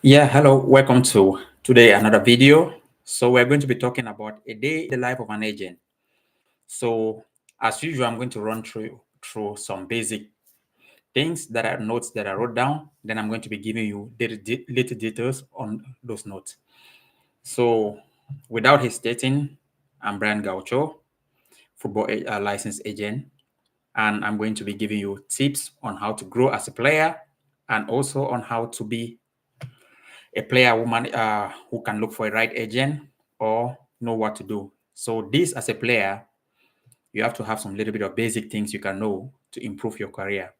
Yeah, hello, welcome to today another video. So we're going to be talking about a day in the life of an agent. So as usual, I'm going to run through some basic things that are notes that I wrote down. Then I'm going to be giving you little details on those notes. So without hesitating, I'm Brian Gaucho, football licensed agent, and I'm going to be giving you tips on how to grow as a player and also on how to be a player who can look for a right agent or know what to do. So this as a player, you have to have some little bit of basic things you can know to improve your career.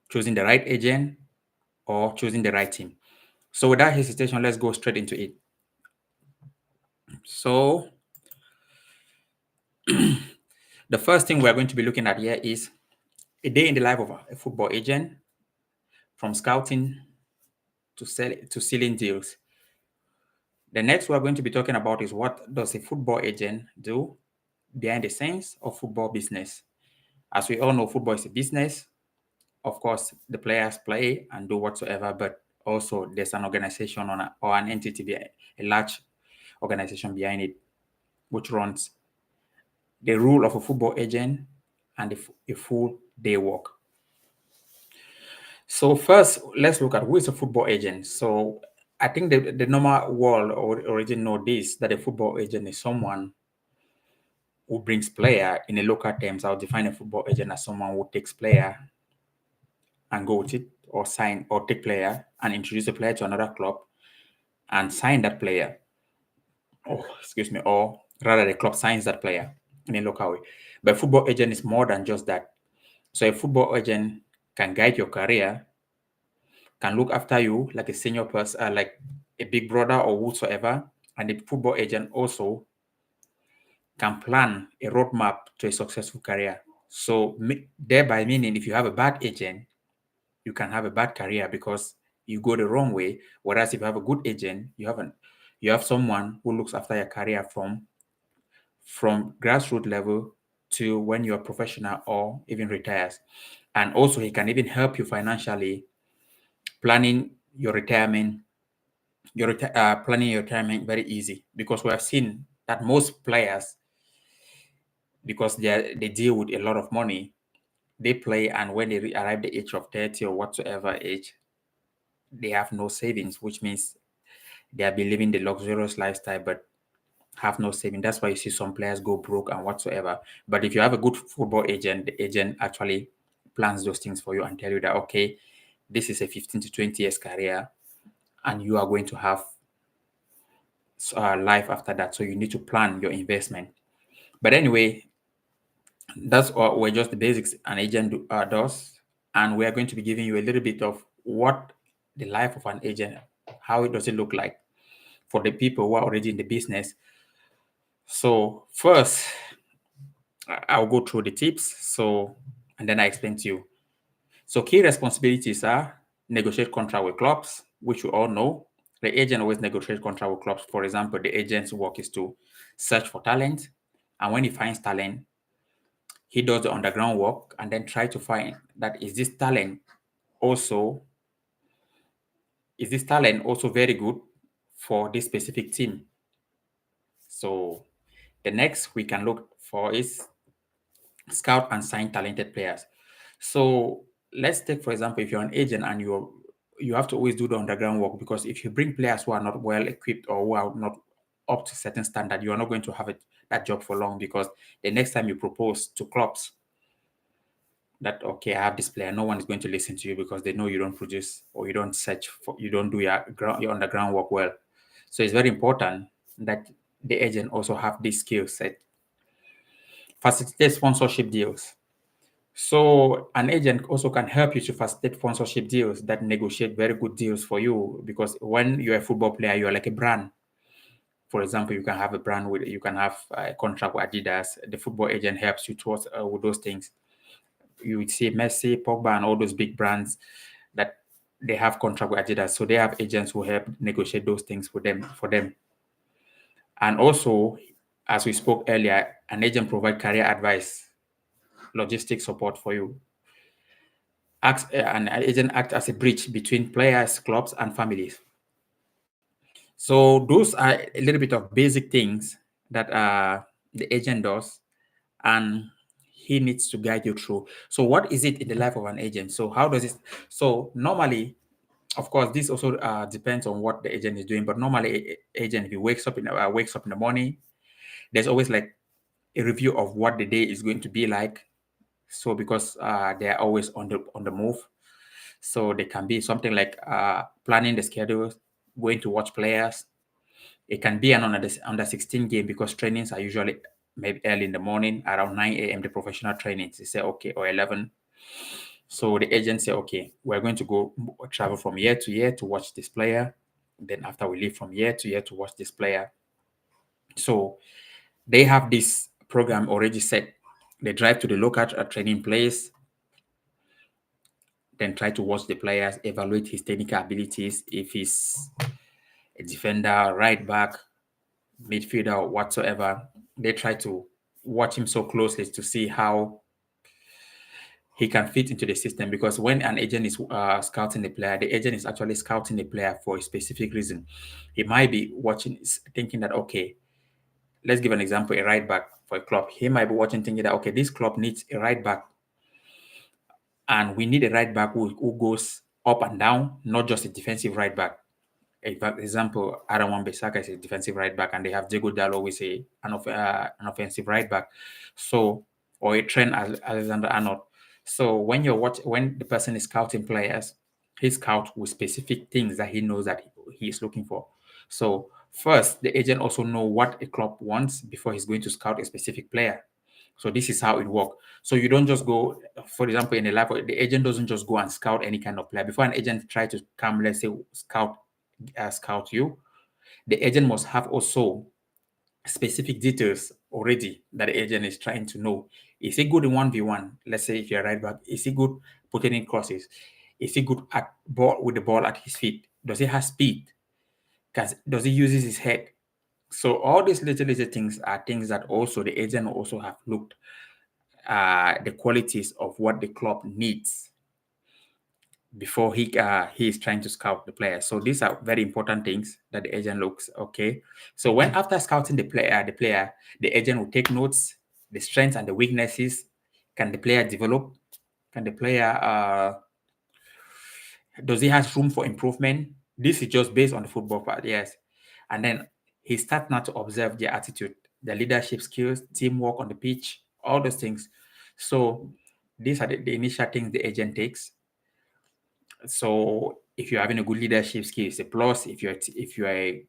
Choosing the right agent or choosing the right team. So without hesitation, let's go straight into it. So the first thing we're going to be looking at here is a day in the life of a football agent, from scouting to sealing deals. The next we're going to be talking about is what does a football agent do behind the scenes of football business. As we all know, football is a business. Of course, the players play and do whatsoever, but also there's an organization or an entity, a large organization behind it, which runs the rule of a football agent and a full day work. So first, let's look at who is a football agent. So I think the normal world already know this, that a football agent is someone who brings player. In a local terms, I'll define a football agent as someone who takes player and go with it, or sign or take player and introduce a player to another club and sign that player. Or rather the club signs that player in a local way. But football agent is more than just that. So a football agent can guide your career, can look after you like a senior person, like a big brother or whatsoever. And the football agent also can plan a roadmap to a successful career. So thereby meaning if you have a bad agent, you can have a bad career because you go the wrong way. Whereas if you have a good agent, you have someone who looks after your career from grassroots level to when you're professional or even retires. And also he can even help you financially planning your retirement, planning your retirement very easy, because we have seen that most players, because they deal with a lot of money, they play, and when they arrive the age of 30 or whatsoever age, they have no savings, which means they are living the luxurious lifestyle but have no saving. That's why you see some players go broke and whatsoever. But if you have a good football agent, the agent actually plans those things for you and tell you that, okay, this is a 15 to 20 years career and you are going to have life after that. So you need to plan your investment. But anyway, that's all. We're just the basics an agent does. And we are going to be giving you a little bit of what the life of an agent, how it does it look like for the people who are already in the business. So first, I'll go through the tips. And then I explain to you. So key responsibilities are negotiate contract with clubs, which we all know. The agent always negotiates contract with clubs. For example, the agent's work is to search for talent. And when he finds talent, he does the underground work and then try to find that also is this talent also very good for this specific team. So the next we can look for is scout and sign talented players. So let's take, for example, if you're an agent and you have to always do the underground work, because if you bring players who are not well equipped or who are not up to certain standard, you are not going to have that job for long, because the next time you propose to clubs that, okay, I have this player, no one is going to listen to you because they know you don't produce or you don't you don't do your underground work well. So it's very important that the agent also have this skill set. Facilitate sponsorship deals. So an agent also can help you to facilitate sponsorship deals that negotiate very good deals for you, because when you're a football player, you're like a brand. For example, you can have a brand you can have a contract with Adidas. The football agent helps you towards with those things. You would see Messi, Pogba, and all those big brands that they have contract with Adidas. So they have agents who help negotiate those things for them. And also, as we spoke earlier, an agent provide career advice, logistic support for you. an agent acts as a bridge between players, clubs, and families. So those are a little bit of basic things that the agent does, and he needs to guide you through. So what is it in the life of an agent? So how does it? So normally, of course, this also depends on what the agent is doing. But normally, agent, if he wakes up in the morning, there's always like a review of what the day is going to be like. So because they are always on the move, so they can be something like planning the schedule, going to watch players. It can be an under 16 game because trainings are usually maybe early in the morning, around 9 a.m. The professional trainings, they say okay, or 11. So the agent say, okay, we're going to go travel from year to year to watch this player. Then after we leave from year to year to watch this player. So they have this program already set. They drive to the local training place, then try to watch the players, evaluate his technical abilities, if he's a defender, right back, midfielder, or whatsoever. They try to watch him so closely to see how he can fit into the system, because when an agent is scouting the player, the agent is actually scouting the player for a specific reason. He might be watching, thinking that, okay, let's give an example, a right back for a club. He might be watching, thinking that, okay, this club needs a right back, and we need a right back who goes up and down, not just a defensive right back. Example, Aaron Wan-Bissaka is a defensive right back, and they have Diego Dallo, who is an offensive right back. So, or a Trent Alexander-Arnold. So when the person is scouting players, he scouts with specific things that he knows that he is looking for. So first, the agent also know what a club wants before he's going to scout a specific player. So this is how it works. So you don't just go, for example, in the life, the agent doesn't just go and scout any kind of player. Before an agent try to come, let's say, scout you, the agent must have also specific details already that the agent is trying to know. Is he good in 1v1? Let's say if you're right back, is he good putting in crosses? Is he good at ball with the ball at his feet? Does he have speed? Does he use his head? So all these little things are things that also the agent also have looked the qualities of what the club needs before he is trying to scout the player. So these are very important things that the agent looks. Okay. So when after scouting the agent will take notes, the strengths and the weaknesses. Can the player develop? Can the player does he has room for improvement? This is just based on the football part, yes. And then he starts now to observe their attitude, their leadership skills, teamwork on the pitch, all those things. So these are the initial things the agent takes. So if you're having a good leadership skill, it's a plus. If you're a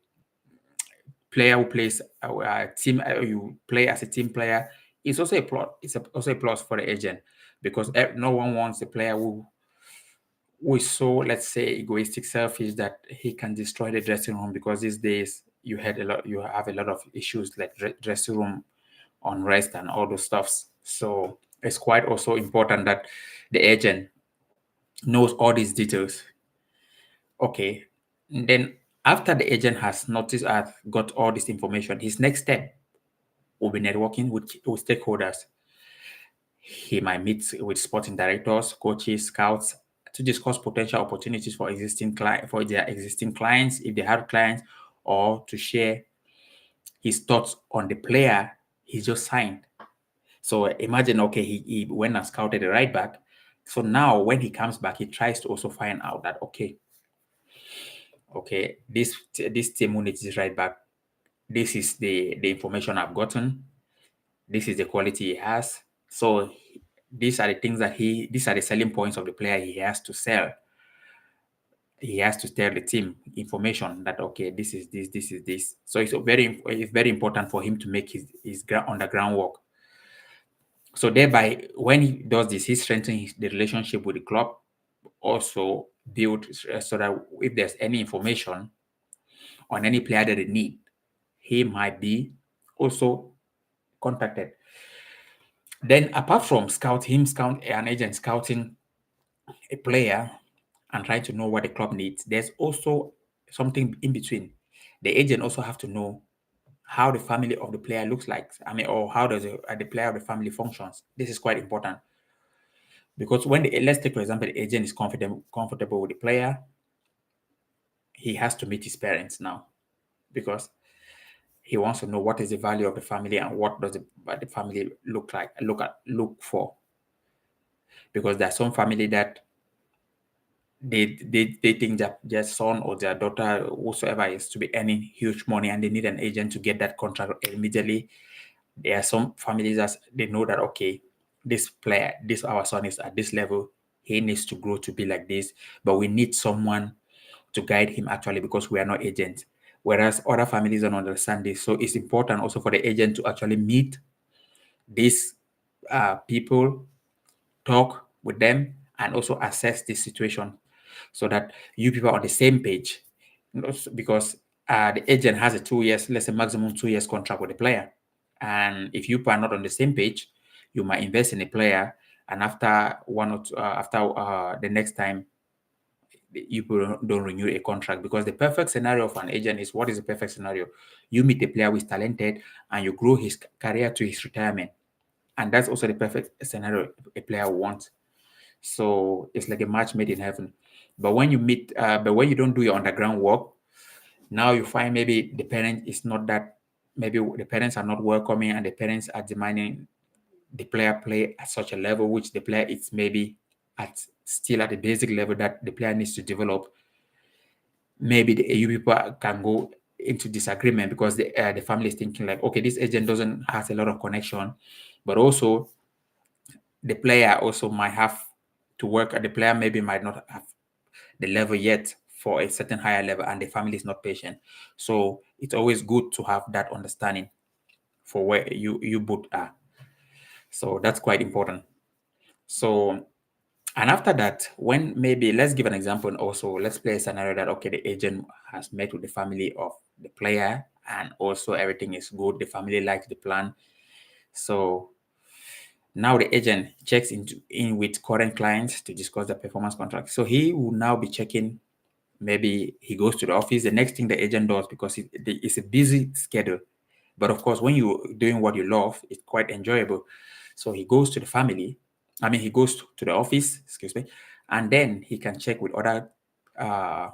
player who plays a team, you play as a team player, it's also a plus. Also a plus for the agent, because no one wants a player who is so, let's say, egoistic, selfish, that he can destroy the dressing room. Because these days you have a lot of issues like dressing room unrest and all those stuffs. So it's quite also important that the agent knows all these details. Okay. And then after the agent has noticed, got all this information, his next step will be networking with stakeholders. He might meet with sporting directors, coaches, scouts to discuss potential opportunities for their existing clients, if they have clients, or to share his thoughts on the player he just signed. So imagine, okay, he went and scouted the right back. So now when he comes back, he tries to also find out that, okay, this team who needs this right back, this is the information I've gotten. This is the quality he has. So these are the things these are the selling points of the player he has to sell. He has to tell the team information that, okay, this is this. So it's very important for him to make his underground work. So thereby, when he does this, he strengthens the relationship with the club. Also build so that if there's any information on any player that they need, he might be also contacted. Then apart from an agent scouting a player and trying to know what the club needs, there's also something in between. The agent also have to know how the family of the player looks like. I mean, or how does the player of the family functions. This is quite important. Because let's take for example, the agent is comfortable with the player, he has to meet his parents now, because he wants to know what is the value of the family and what does the family look for. Because there are some family that they think that their son or their daughter, whosoever is to be earning huge money, and they need an agent to get that contract immediately. There are some families that they know that, okay, this our son is at this level, he needs to grow to be like this, but we need someone to guide him actually, because we are not agents. Whereas other families don't understand this. So it's important also for the agent to actually meet these people, talk with them, and also assess the situation, so that you people are on the same page. Because the agent has a 2 years, let's say maximum 2 years contract with the player. And if you are not on the same page, you might invest in a player, and after the next time, you don't renew a contract. Because the perfect scenario of an agent is, what is the perfect scenario? You meet a player who is talented and you grow his career to his retirement. And that's also the perfect scenario a player wants. So it's like a match made in heaven. But when you don't do your underground work, now you find maybe the parent is not that, maybe the parents are not welcoming, and the parents are demanding the player play at such a level which the player is maybe still at the basic level that the player needs to develop. Maybe you people can go into disagreement, because the family is thinking like, okay, this agent doesn't has a lot of connection, but also the player also might have to work, the player maybe might not have the level yet for a certain higher level, and the family is not patient. So it's always good to have that understanding for where you both are. So that's quite important. So, and after that, when maybe, let's give an example, and also let's play a scenario that, okay, the agent has met with the family of the player, and also everything is good, the family likes the plan. So now the agent checks in with current clients to discuss the performance contract. So he will now be checking, maybe he goes to the office. The next thing the agent does, because it's a busy schedule, but of course, when you're doing what you love, it's quite enjoyable. So he goes to the family, he goes to the office, excuse me, and then he can check with other uh,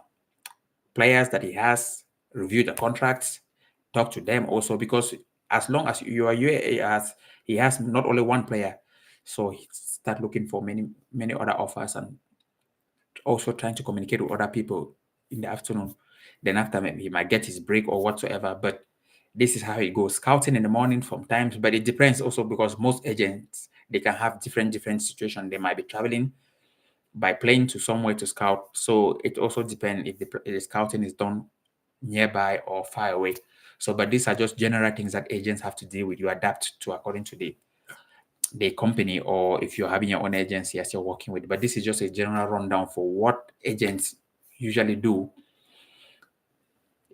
players that he has, review the contracts, talk to them also, because as long as you are UAA, as he has not only one player, so he start looking for many other offers, and also trying to communicate with other people in the afternoon. Then after, maybe he might get his break or whatsoever. But this is how it goes. Scouting in the morning sometimes, but it depends also, because most agents, they can have different situations. They might be traveling by plane to somewhere to scout. So it also depends if the scouting is done nearby or far away. So, but these are just general things that agents have to deal with. You adapt to according to the company, or if you're having your own agency as you're working with. But this is just a general rundown for what agents usually do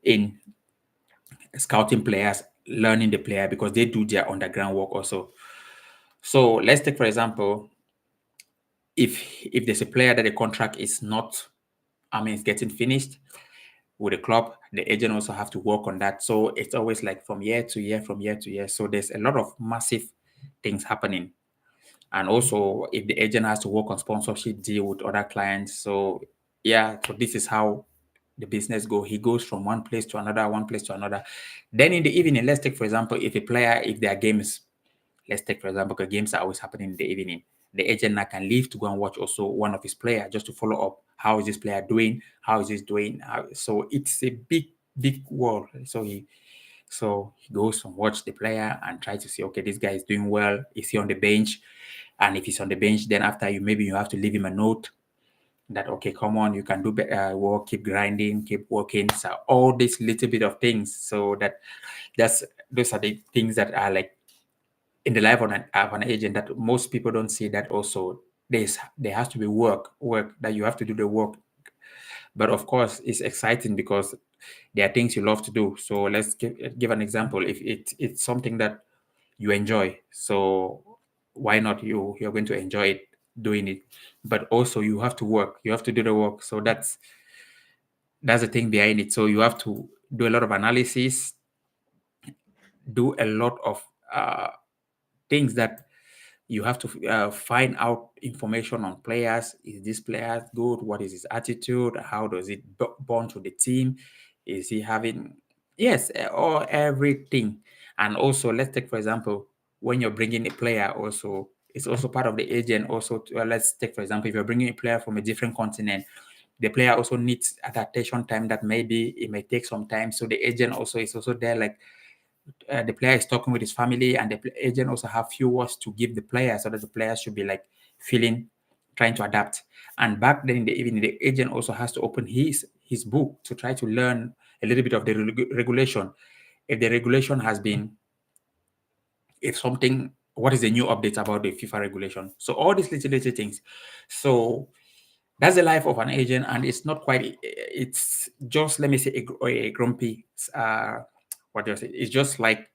in scouting players, learning the player, because they do their underground work also. So let's take, for example, if there's a player that the contract is not, it's getting finished with the club, the agent also have to work on that. So it's always like from year to year, from year to year. So there's a lot of massive things happening. And also, if the agent has to work on sponsorship deal with other clients. So yeah, so this is how the business go. He goes from one place to another, one place to another. Then in the evening, let's take, for example, if there are games, let's take, for example, because games are always happening in the evening. The agent now can leave to go and watch also one of his players, just to follow up. How is this player doing? How is this doing? So it's a big world. So he goes and watch the player and try to see, okay, this guy is doing well. Is he on the bench? And if he's on the bench, then after maybe you have to leave him a note that, okay, come on, you can do better work, keep grinding, keep working. So all these little bit of things. So those are the things that are like in the life of an agent, that most people don't see. That also there has to be work that you have to do the work. But of course, it's exciting because there are things you love to do. So let's give an example. If it's something that you enjoy, so why not you're going to enjoy it, doing it. But also you have to work, you have to do the work. So that's the thing behind it. So you have to do a lot of analysis, do a lot of things that You have to find out information on players. Is this player good? What is his attitude? How does it bond to the team? Is he having, yes, or everything. And also, let's take, for example, when you're bringing a player, also, it's also part of the agent. Also, let's take, for example, if you're bringing a player from a different continent, the player also needs adaptation time that maybe it may take some time. So the agent also is also there, like the player is talking with his family, and the agent also have few words to give the player, so that the player should be like feeling, trying to adapt. And back then in the evening, the agent also has to open his book to try to learn a little bit of the regulation. If the regulation has been, if something, what is the new update about the FIFA regulation? So all these little things. So that's the life of an agent, and it's not quite. It's just, let me say, a grumpy. What do I say? It's just like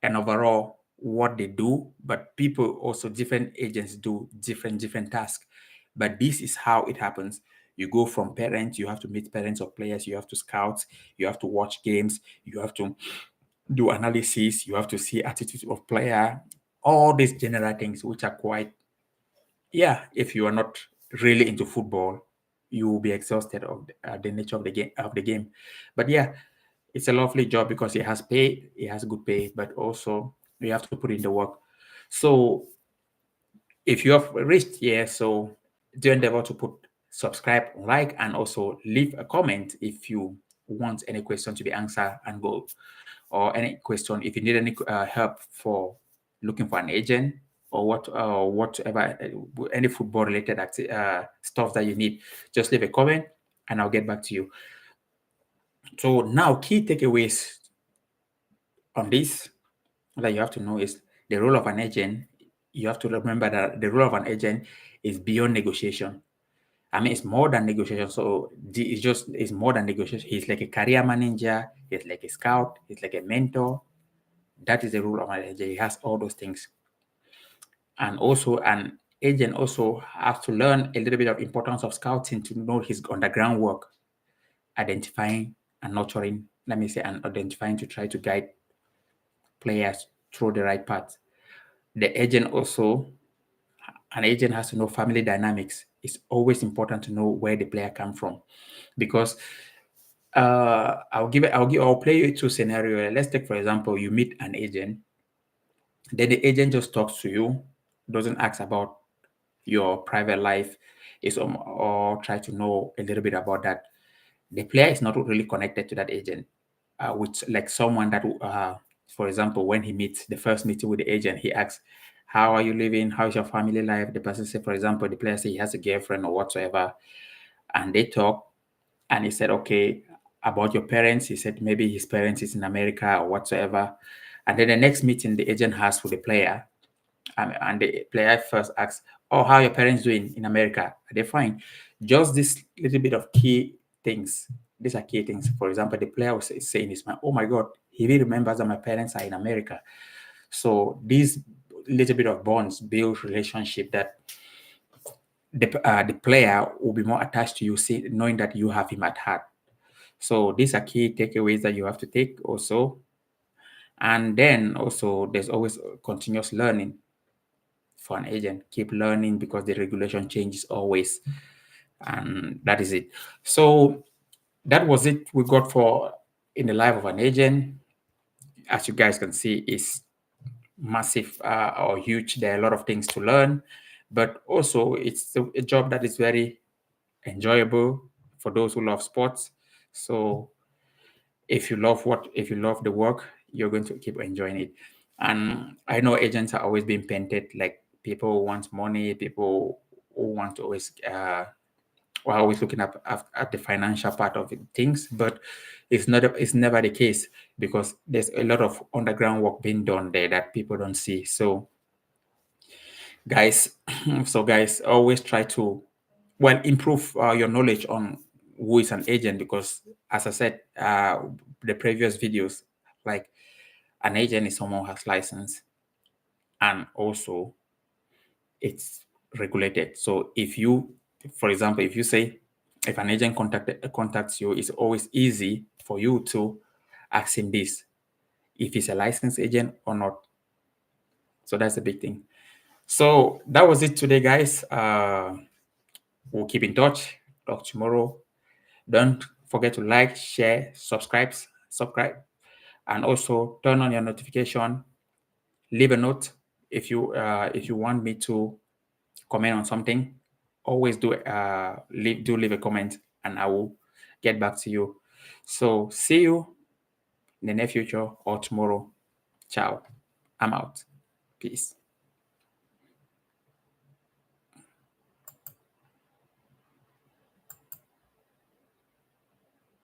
an overall what they do, but people also, different agents do different tasks. But this is how it happens. You go from parents, you have to meet parents of players, you have to scout, you have to watch games, you have to do analysis, you have to see attitude of player, all these general things which are quite, yeah, if you are not really into football, you will be exhausted of the nature of the game. But yeah, it's a lovely job because it has pay, it has good pay, but also you have to put in the work. So if you have reached here, so do endeavor to put subscribe, like, and also leave a comment if you want any question to be answered and go, or any question if you need any help for looking for an agent, or whatever, any football related stuff that you need, just leave a comment and I'll get back to you. So now, key takeaways on this that you have to know is the role of an agent. You have to remember that the role of an agent is beyond negotiation. I mean, it's more than negotiation. So it's more than negotiation. He's like a career manager. He's like a scout. He's like a mentor. That is the role of an agent. He has all those things. And also, an agent also has to learn a little bit of importance of scouting to know his underground work, identifying and nurturing. Let me say, and identifying to try to guide players through the right path. The agent also, an agent has to know family dynamics. It's always important to know where the player come from, because I'll play you two scenario. Let's take, for example, you meet an agent, then the agent just talks to you, doesn't ask about your private life, or try to know a little bit about that. The player is not really connected to that agent, with like someone that, for example, when he meets the first meeting with the agent, he asks, "How are you living? How's your family life?" The person say, for example, the player say he has a girlfriend or whatsoever, and they talk, and he said, "Okay, about your parents." He said maybe his parents is in America or whatsoever, and then the next meeting the agent has with the player, and the player first asks, "Oh, how are your parents doing in America? Are they fine?" Just this little bit of key things. These are key things. For example, the player was saying this, "Oh my God, he really remembers that my parents are in America." So these little bit of bonds build relationship that the player will be more attached to you, knowing that you have him at heart. So these are key takeaways that you have to take also. And then also, there's always continuous learning for an agent. Keep learning because the regulation changes always, and that is it. So that was it we got for in the life of an agent. As you guys can see, it's massive, or huge. There are a lot of things to learn, but also it's a job that is very enjoyable for those who love sports. So if you love the work, you're going to keep enjoying it. And I know agents are always being painted like people who want money, people who want to always we're always looking at the financial part of things, but it's never the case, because there's a lot of underground work being done there that people don't see. So guys, guys, always try to, well, improve your knowledge on who is an agent, because as I said, the previous videos, like, an agent is someone who has license, and also it's regulated. So if you, for example, if you say, if an agent contacts you, it's always easy for you to ask him this, if he's a licensed agent or not. So that's the big thing. So that was it today, guys. We'll keep in touch. Talk tomorrow. Don't forget to like, share, subscribe, and also turn on your notification. Leave a note if you want me to comment on something. Always leave a comment, and I will get back to you. So see you in the near future or tomorrow. Ciao. I'm out. Peace.